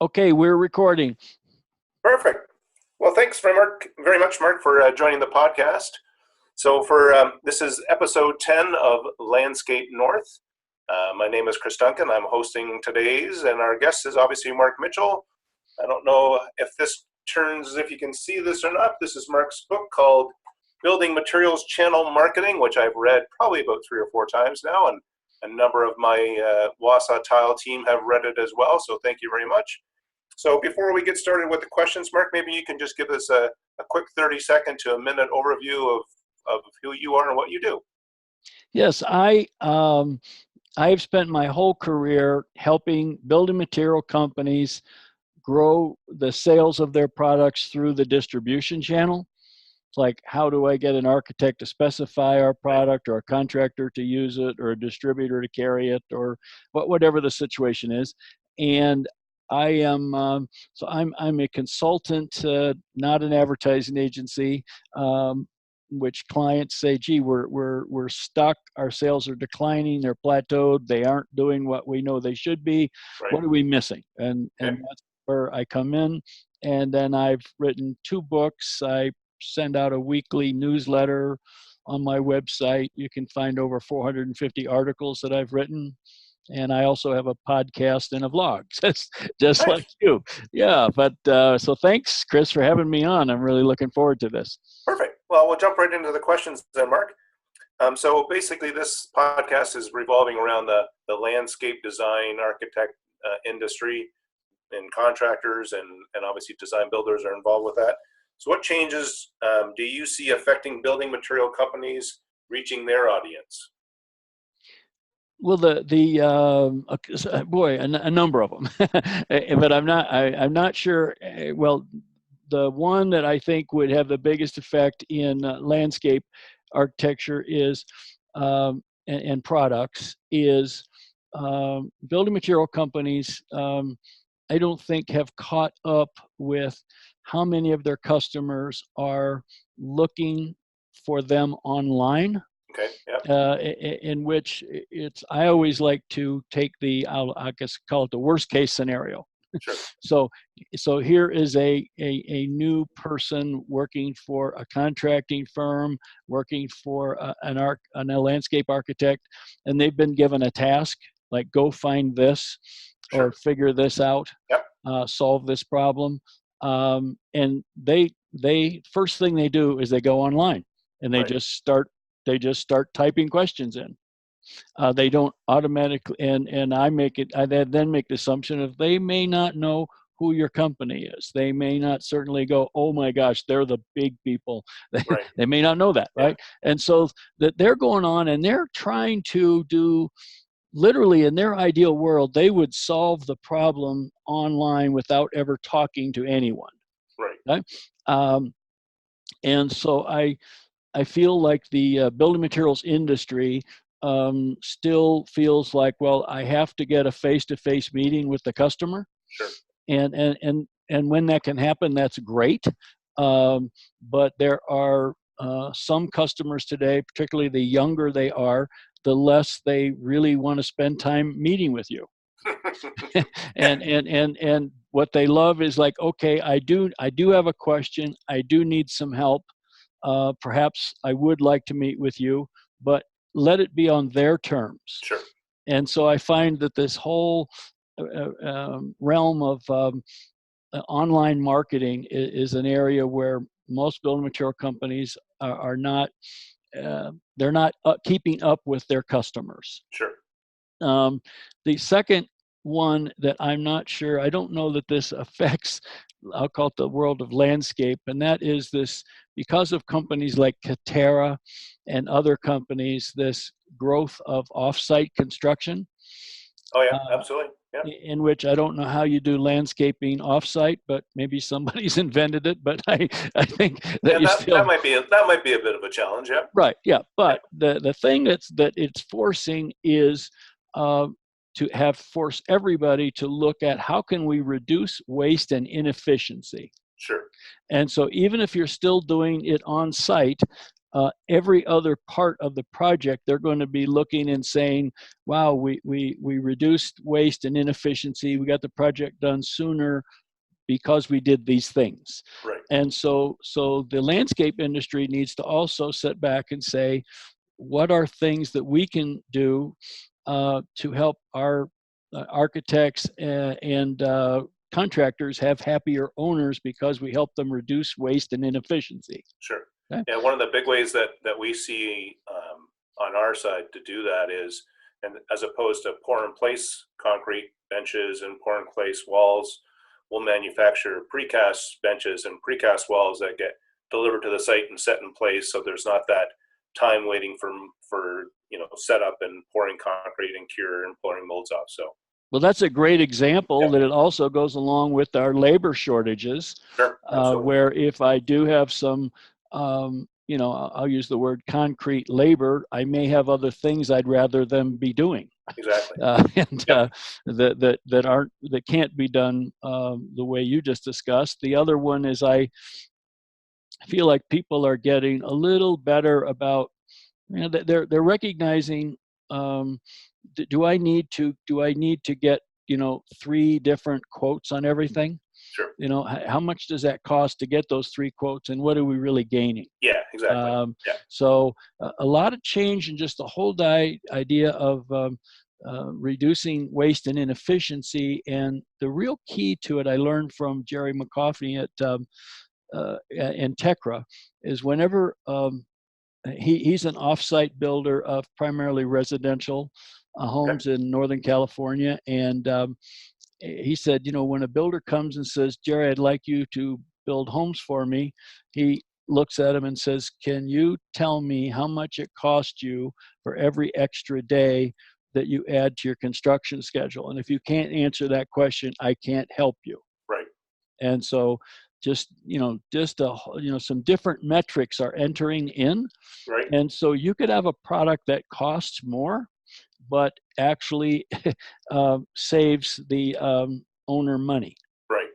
Okay, we're recording. Perfect. Well, thanks very much, Mark, for joining the podcast. So this is episode 10 of Landscape North. My name is Chris Duncan. I'm hosting today's, and our guest is obviously Mark Mitchell. I don't know if you can see this or not. This is Mark's book called Building Materials Channel Marketing, which I've read probably about 3 or 4 times now, and a number of my Wausau Tile team have read it as well, so thank you very much. So before we get started with the questions, Mark, maybe you can just give us a quick 30-second to a minute overview of who you are and what you do. Yes, I've spent my whole career helping building material companies grow the sales of their products through the distribution channel. It's like, how do I get an architect to specify our product, or a contractor to use it, or a distributor to carry it, or whatever the situation is. And I am I'm a consultant, not an advertising agency. Which clients say, "Gee, we're stuck. Our sales are declining. They're plateaued. They aren't doing what we know they should be. Right. What are we missing?" And that's where I come in. And then I've written 2 books. I send out a weekly newsletter on my website. You can find over 450 articles that I've written. And I also have a podcast and a vlog, just Nice. like you. Yeah, but so thanks, Chris, for having me on. I'm really looking forward to this. Perfect. Well, we'll jump right into the questions then, Mark. So basically, this podcast is revolving around the landscape design architect industry, and contractors and obviously design builders are involved with that. So what changes do you see affecting building material companies reaching their audience? Well, a number of them, but I'm not sure. Well, the one that I think would have the biggest effect in landscape architecture is and products is building material companies. I don't think have caught up with how many of their customers are looking for them online. Okay. Yeah. In which I always like to take I guess call it the worst case scenario. Sure. So here is a new person working for a contracting firm, working for a landscape architect, and they've been given a task like, go find this, Sure, or figure this out. Yep. Solve this problem, and they first thing they do is they go online and they Right. just start typing questions in. They don't automatically, and I then make the assumption of they may not know who your company is. They may not certainly go, oh my gosh, they're the big people. Right. They may not know that, right? Yeah. And so that they're going on and they're trying to do, literally in their ideal world, they would solve the problem online without ever talking to anyone. Right. And so I feel like the building materials industry still feels like, well, I have to get a face-to-face meeting with the customer. Sure. And when that can happen, that's great. But there are some customers today, particularly the younger they are, the less they really want to spend time meeting with you. and what they love is like, okay, I do have a question. I do need some help. Perhaps I would like to meet with you, but let it be on their terms. Sure. And so I find that this whole realm of online marketing is an area where most building material companies are not, they're not keeping up with their customers. Sure. The second one that I'm not sure, I don't know that this affects, I'll call it the world of landscape, and that is this, because of companies like Katera and other companies, this growth of off-site construction. Oh yeah, absolutely. Yeah. In which I don't know how you do landscaping off-site, but maybe somebody's invented it. But I think that that might be a bit of a challenge. Yeah. Right. Yeah. But the thing that it's forcing is to force everybody to look at how can we reduce waste and inefficiency. Sure. And so even if you're still doing it on site, every other part of the project, they're going to be looking and saying, wow, we reduced waste and inefficiency. We got the project done sooner because we did these things. Right. And so the landscape industry needs to also sit back and say, what are things that we can do to help our architects and contractors have happier owners because we help them reduce waste and inefficiency. Sure. Okay? Yeah, one of the big ways that we see on our side to do that is, and as opposed to pour in place concrete benches and pour in place walls, we'll manufacture precast benches and precast walls that get delivered to the site and set in place, so there's not that time waiting for setup and pouring concrete and cure and pouring molds off. So well, that's a great example that it also goes along with our labor shortages. Sure, where if I do have some, I'll use the word concrete labor, I may have other things I'd rather them be doing. Exactly. That can't be done the way you just discussed. The other one is I feel like people are getting a little better about, they're recognizing, do I need to get 3 different quotes on everything? Sure. How much does that cost to get those 3 quotes, and what are we really gaining? Yeah, exactly. So a lot of change in just the whole idea of reducing waste and inefficiency. And the real key to it, I learned from Jerry McCoffey in Tekra, is whenever he's an offsite builder of primarily residential homes in Northern California. And he said, when a builder comes and says, Jerry, I'd like you to build homes for me, he looks at him and says, can you tell me how much it cost you for every extra day that you add to your construction schedule? And if you can't answer that question, I can't help you. Right. And so some different metrics are entering in. Right. And so you could have a product that costs more, but actually saves the owner money. Right.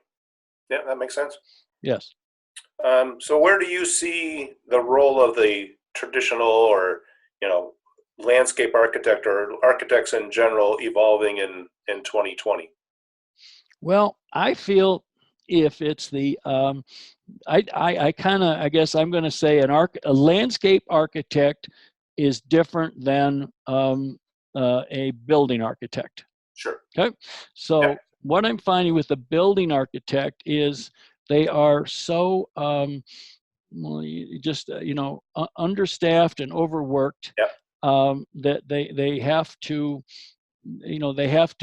Yeah, that makes sense. Yes. So where do you see the role of the traditional or, landscape architect or architects in general evolving in 2020? Well, I feel if it's the, I guess I'm going to say a landscape architect is different than a building architect. Sure. Okay. So what I'm finding with the building architect is they are so understaffed and overworked that they have to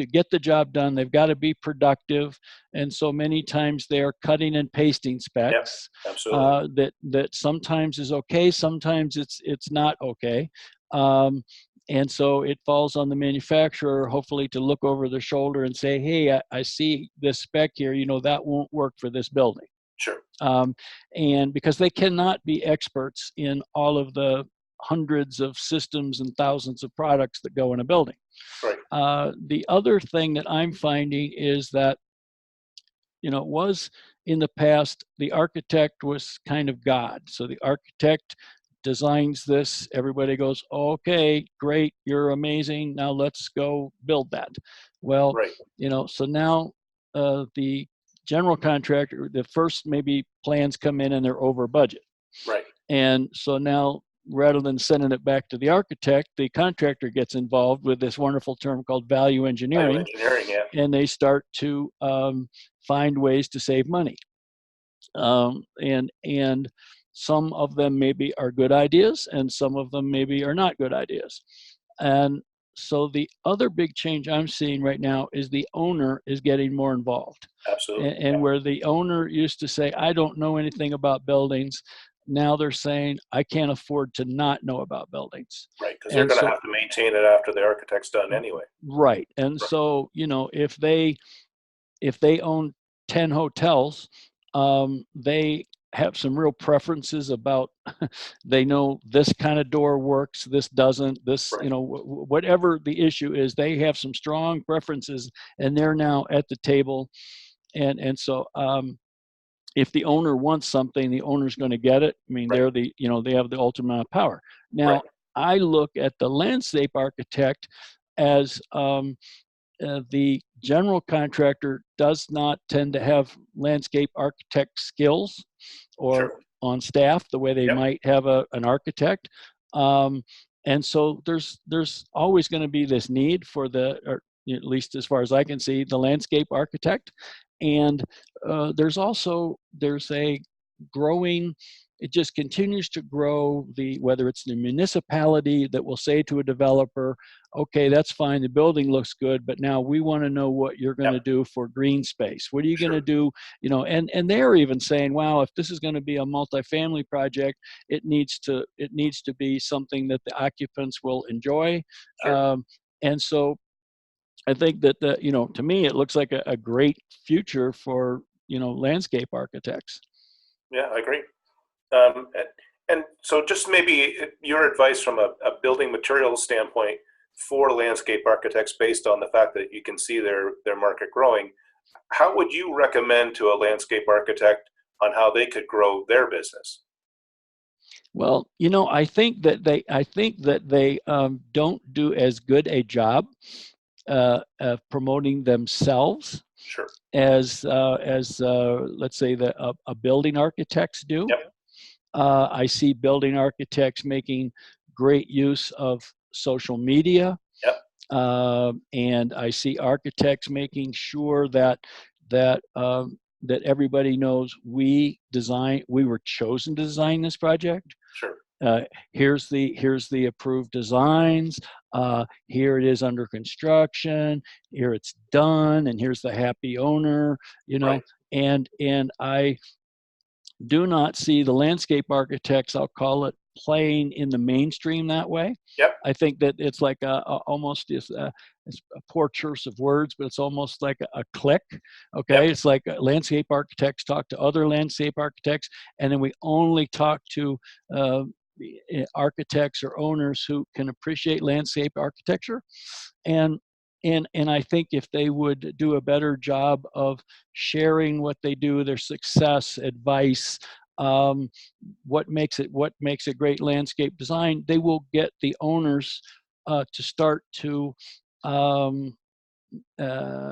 get the job done. They've got to be productive, and so many times they are cutting and pasting specs. Absolutely. That sometimes is okay, sometimes it's not okay. And so it falls on the manufacturer, hopefully, to look over their shoulder and say, hey, I see this spec here, that won't work for this building. Sure. And because they cannot be experts in all of the hundreds of systems and thousands of products that go in a building. Right. The other thing that I'm finding is that, was in the past, the architect was kind of God. So the architect designs this, everybody goes, okay, great, you're amazing, now let's go build that. Well, so now the general contractor, the first maybe plans come in and they're over budget. Right. And so now, rather than sending it back to the architect, the contractor gets involved with this wonderful term called value engineering. And they start to find ways to save money. And some of them maybe are good ideas, and some of them maybe are not good ideas. And so the other big change I'm seeing right now is the owner is getting more involved. Absolutely. And where the owner used to say, I don't know anything about buildings, now they're saying, I can't afford to not know about buildings. Right, because they're going to have to maintain it after the architect's done anyway. Right. And so, if they own 10 hotels, they have some real preferences about, they know this kind of door works, this doesn't, this, whatever the issue is, they have some strong preferences, and they're now at the table. And so if the owner wants something, the owner's going to get it. I mean, Right. they're the, they have the ultimate amount of power. Right. Now, I look at the landscape architect as the general contractor does not tend to have landscape architect skills or Sure. on staff the way they Yep. might have an architect. Um, and so there's always going to be this need for or at least as far as I can see, the landscape architect. And there's a growing, it just continues to grow, whether it's the municipality that will say to a developer, okay, that's fine, the building looks good, but now we want to know what you're going to Yep. do for green space. What are you going to Sure. do? And they're even saying, wow, if this is going to be a multifamily project, it needs to be something that the occupants will enjoy. Sure. And so I think that to me, it looks like a great future for landscape architects. Yeah, I agree. And so just maybe your advice from a building materials standpoint for landscape architects based on the fact that you can see their market growing, how would you recommend to a landscape architect on how they could grow their business? Well, I think that they don't do as good a job of promoting themselves Sure. as let's say a building architects do. Yep. I see building architects making great use of social media, Yep. and I see architects making sure that everybody knows we were chosen to design this project. Sure. Here's the approved designs. Here it is under construction. Here it's done, and here's the happy owner. Right. And I do not see the landscape architects, I'll call it, playing in the mainstream that way. Yep. I think that it's like almost it's a poor choice of words, but it's almost like a clique. Okay, Yep. it's like landscape architects talk to other landscape architects, and then we only talk to architects or owners who can appreciate landscape architecture. And and I think if they would do a better job of sharing what they do, their success, advice, um, what makes a great landscape design, they will get the owners to start to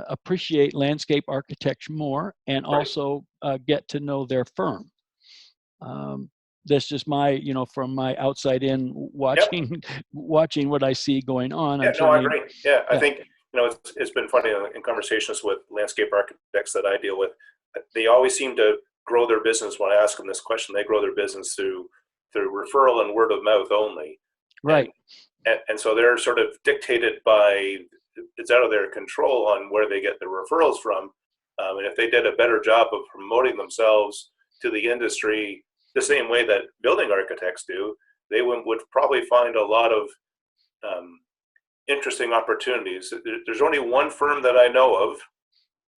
appreciate landscape architecture more, and Right. also get to know their firm. Um, that's just my, from my outside in Yep. watching watching what I see going on. Yeah. I'm No, I certainly, agree. Yeah, I yeah, think it's been funny in conversations with landscape architects that I deal with. They always seem to grow their business when I ask them this question. They grow their business through referral and word of mouth only, and right. and so they're sort of dictated by, it's out of their control on where they get their referrals from. And if they did a better job of promoting themselves to the industry the same way that building architects do, they would probably find a lot of um, interesting opportunities. There's only one firm that I know of,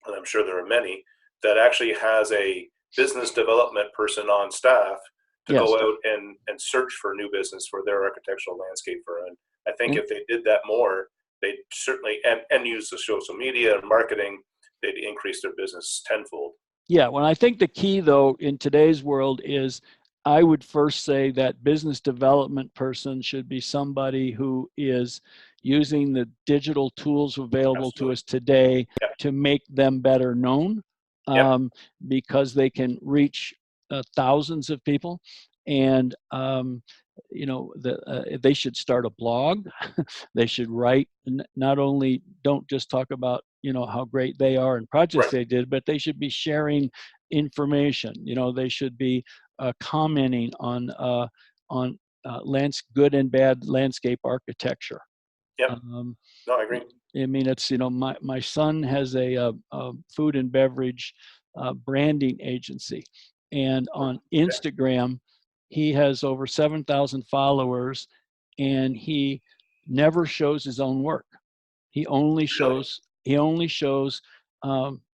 and I'm sure there are many, that actually has a business development person on staff to go Yes. out and search for new business for their architectural landscape firm. And I think And if they did that more, they'd certainly, and use the social media and marketing, they'd increase their business tenfold. yeah, well, I think the key though in today's world is, I would first say that business development person should be somebody who is using the digital tools available to Absolutely. us today Yep. to make them better known, Yep. because they can reach thousands of people. And they should start a blog. They should write, not only, don't just talk about how great they are and projects Right. they did, but they should be sharing information. They should be commenting on good and bad landscape architecture. Yep. Um, No, I agree. I mean, it's, my son has a food and beverage branding agency, and on Okay. Instagram, he has over 7,000 followers, and he never shows his own work. Really? He only shows,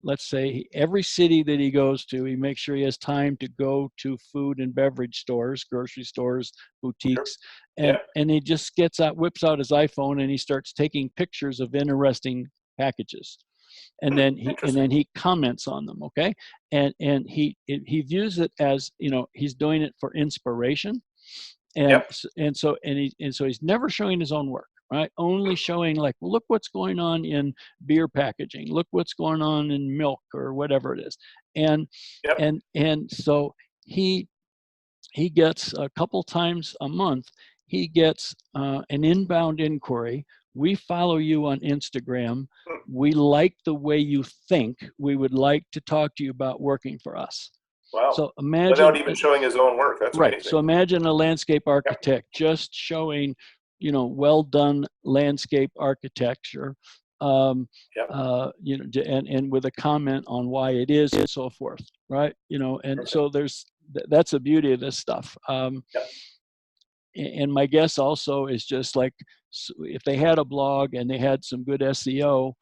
let's say, every city that he goes to, he makes sure he has time to go to food and beverage stores, grocery stores, Sure. boutiques, Yeah. and he just whips out his iPhone, and he starts taking pictures of interesting packages. and Interesting. then he comments on them. Okay, and he views it as, you know, he's doing it for inspiration, and Yep. so he's never showing his own work, right? Only showing, like, well, look what's going on in beer packaging, look what's going on in milk or whatever it is, and Yep. so he gets a couple times a month, he gets an inbound inquiry. We follow you on Instagram. Hmm. We like the way you think. We would like to talk to you about working for us. Wow. So imagine, Without even showing his own work. That's right. amazing. So imagine a landscape Yep. architect just showing, you know, well done landscape architecture, Yep. you know, and with a comment on why it is and so forth, right? You know, and Perfect. so that's the beauty of this stuff. Yep. And my guess also is just like, if they had a blog and they had some good SEO,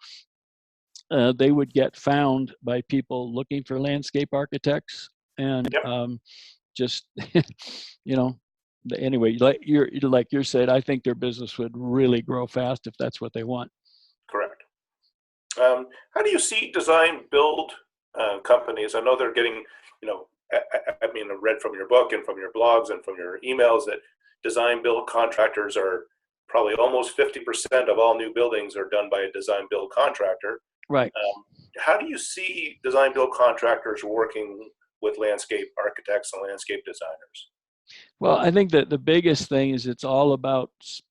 they would get found by people looking for landscape architects, and Yep. just you know, anyway, like you said, I think their business would really grow fast if that's what they want. Correct. How do you see design build companies? I know they're getting, you know, I mean, I read from your book and from your blogs and from your emails that design build contractors are probably almost 50% of all new buildings are done by a design build contractor. Right. How do you see design build contractors working with landscape architects and landscape designers? Well, I think that the biggest thing is it's all about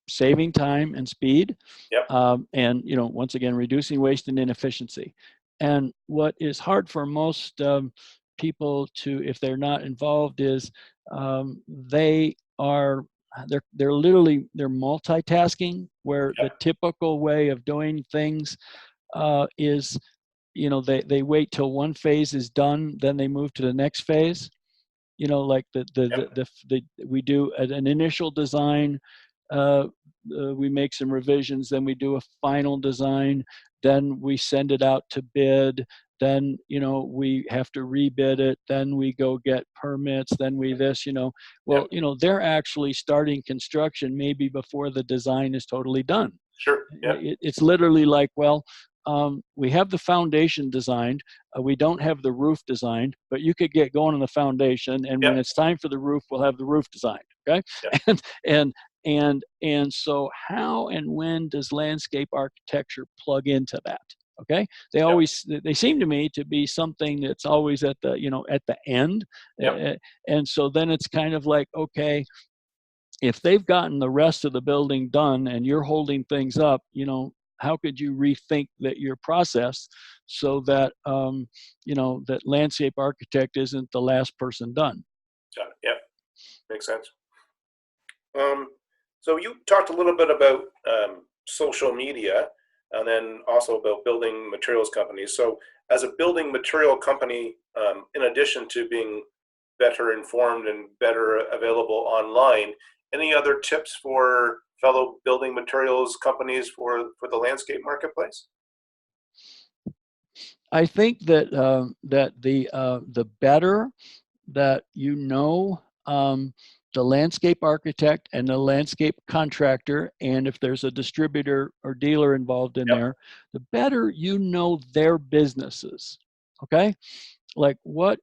saving time and speed, Yep. and, you know, once again, reducing waste and inefficiency. And what is hard for most people to, if they're not involved, is they are they're multitasking, where the Yep. typical way of doing things is, you know, they wait till one phase is done, then they move to the next phase. You know, like Yep. we do an initial design, uh, we make some revisions, then we do a final design, then we send it out to bid, then, you know, we have to rebid it, then we go get permits, then we this, you know. Well, Yep. you know, they're actually starting construction maybe before the design is totally done. Sure. Yep. It's literally like, well, we have the foundation designed, we don't have the roof designed, but you could get going on the foundation, and when Yep. it's time for the roof, we'll have the roof designed. Okay, Yep. and and and so how and when does landscape architecture plug into that? Okay, Yep. they seem to me to be something that's always at the, you know, at the end, Yep. and so then it's kind of like, okay, if they've gotten the rest of the building done and you're holding things up, you know, how could you rethink that your process so that, you know, that landscape architect isn't the last person done? Got it. Yep. Makes sense. Um, so you talked a little bit about social media and then also about building materials companies. So as a building material company, in addition to being better informed and better available online, any other tips for fellow building materials companies for the landscape marketplace? I think that the better that, you know, the landscape architect and the landscape contractor, and if there's a distributor or dealer involved in Yep. there, the better you know their businesses. Okay, like what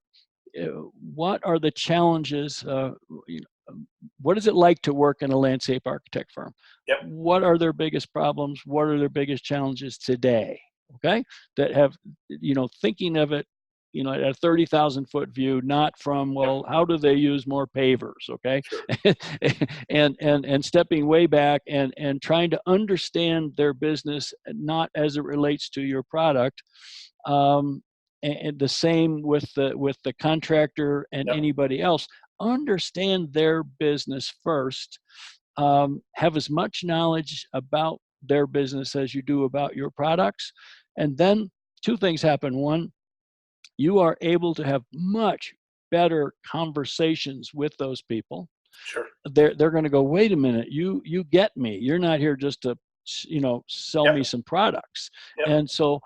are the challenges? You know, what is it like to work in a landscape architect firm? Yep. What are their biggest problems? What are their biggest challenges today? Okay, that have, you know, thinking of it, you know, at a 30,000-foot view, not from, Yep. well, how do they use more pavers? Okay, Sure. and stepping way back and trying to understand their business, not as it relates to your product. Um, and the same with the contractor and Yep. anybody else. Understand their business first. Have as much knowledge about their business as you do about your products, and then two things happen. One, you are able to have much better conversations with those people. Sure. They're going to go, wait a minute, you get me. You're not here just to, you know, sell Yep. me some products. Yep. And so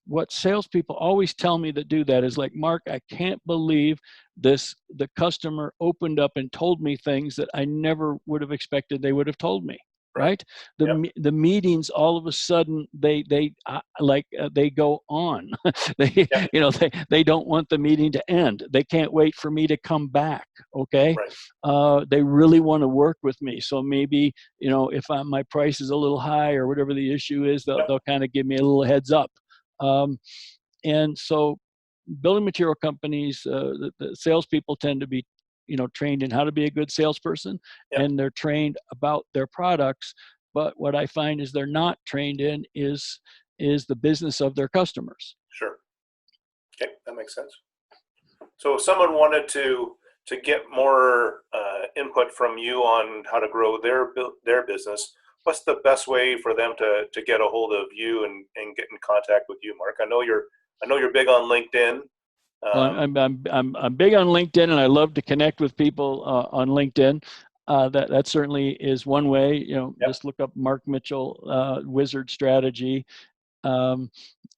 what salespeople always tell me that do that is like, Mark, I can't believe this. The customer opened up and told me things that I never would have expected they would have told me. right? Yep. The meetings all of a sudden they they go on. They Yep. they don't want the meeting to end. They can't wait for me to come back. Okay, Right. they really want to work with me. So maybe if my price is a little high or whatever the issue is, Yep. they'll kind of give me a little heads up. And so building material companies, the salespeople tend to be trained in how to be a good salesperson, Yep. and they're trained about their products. But what I find is they're not trained in is the business of their customers. Sure. Okay, that makes sense. So if someone wanted to get more input from you on how to grow their business, what's the best way for them to get a hold of you and get in contact with you, Mark? I know you're big on LinkedIn. I'm big on LinkedIn, and I love to connect with people on LinkedIn. That certainly is one way. Yep. Just look up Mark Mitchell, Whizard Strategy, and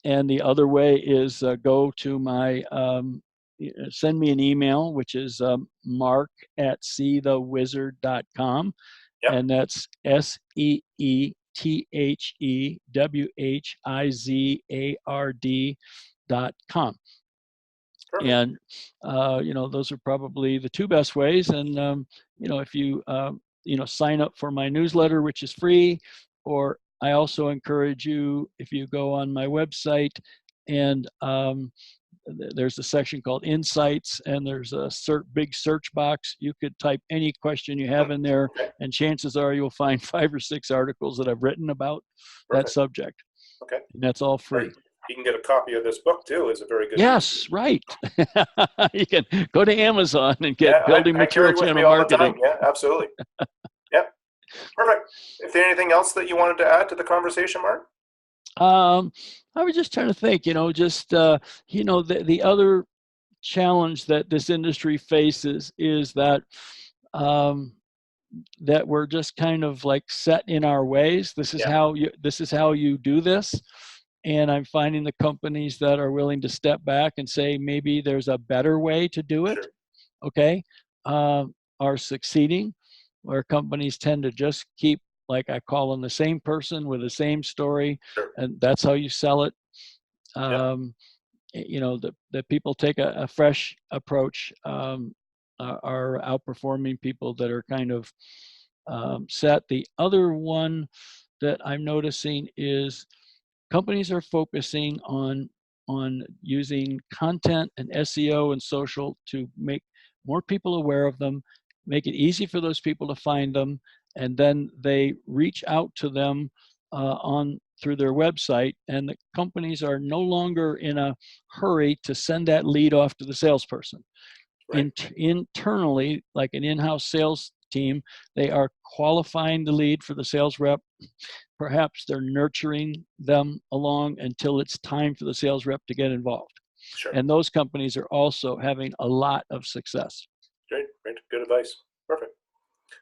the other way is go to my send me an email, which is mark@seethewizard.com, Yep. and that's SEETHEWHIZARD.com. Perfect. And those are probably the two best ways. And if you sign up for my newsletter, which is free, or I also encourage you, if you go on my website, and there's a section called Insights, and there's a big search box. You could type any question you have in there, Okay. and chances are you'll find 5 or 6 articles that I've written about that subject. Okay. And that's all free. You can get a copy of this book too. Is a very good. Yes, right. You can go to Amazon and get Building I carry Material it with Channel me all Marketing. the time. Yeah, absolutely. Yep. Perfect. Is there anything else that you wanted to add to the conversation, Mark? I was just trying to think, the other challenge that this industry faces is that that we're just kind of like set in our ways. This is how you do this. And I'm finding the companies that are willing to step back and say, maybe there's a better way to do it. Sure. Okay. Are succeeding, where companies tend to just keep, like I call them, the same person with the same story. Sure. And that's how you sell it. The people take a fresh approach are outperforming people that are kind of set. The other one that I'm noticing is companies are focusing on using content and SEO and social to make more people aware of them, make it easy for those people to find them, and then they reach out to them through their website, and the companies are no longer in a hurry to send that lead off to the salesperson. Right. Internally, like an in-house sales team, they are qualifying the lead for the sales rep. Perhaps they're nurturing them along until it's time for the sales rep to get involved. Sure. And those companies are also having a lot of success. Great. Good advice. Perfect.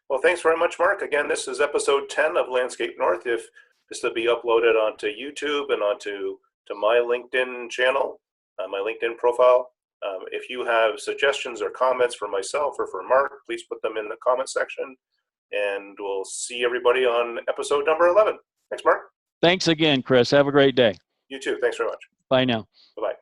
Well, thanks very much, Mark. Again, this is episode 10 of Landscape North. If this will be uploaded onto YouTube and onto my LinkedIn channel, my LinkedIn profile. If you have suggestions or comments for myself or for Mark, please put them in the comment section. And we'll see everybody on episode number 11. Thanks, Mark. Thanks again, Chris. Have a great day. You too. Thanks very much. Bye now. Bye-bye.